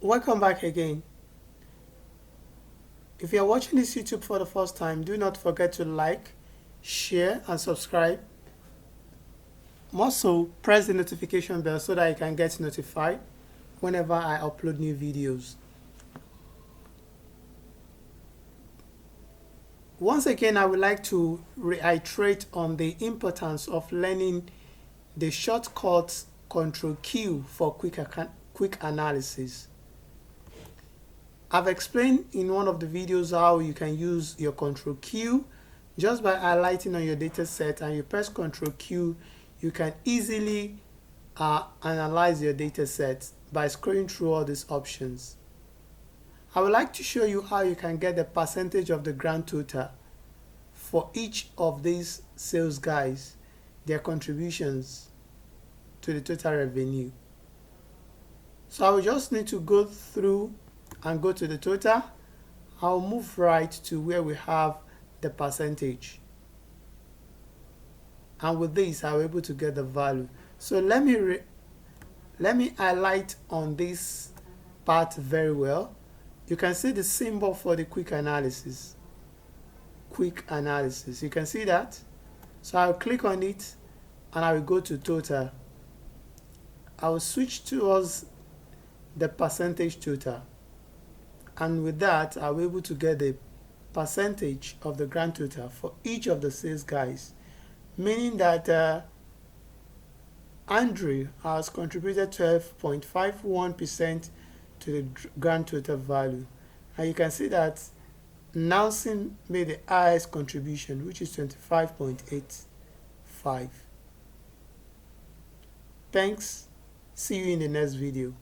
Welcome back again. If you're watching this YouTube for the first time, do not forget to like, share and subscribe. Also, press the notification bell so that you can get notified whenever I upload new videos. Once again, I would like to reiterate on the importance of learning the shortcut Control Q for quick analysis. I've explained in one of the videos how you can use your Control Q. Just by highlighting on your data set and you press Control Q, you can easily analyze your data set by scrolling through all these options. I would like to show you how you can get the percentage of the grand total for each of these sales guys, their contributions to the total revenue. So I will just need to go through and go to the total. I'll move right to where we have the percentage. And with this, I'll be able to get the value. So let me highlight on this part very well. You can see the symbol for the quick analysis. Quick analysis. You can see that. So I'll click on it and I will go to total. I will switch towards the percentage total. And with that, I'll be able to get the percentage of the grand total for each of the sales guys. Meaning that Andrew has contributed 12.51% to the grand total value. And you can see that Nelson made the highest contribution, which is 25.85. Thanks. See you in the next video.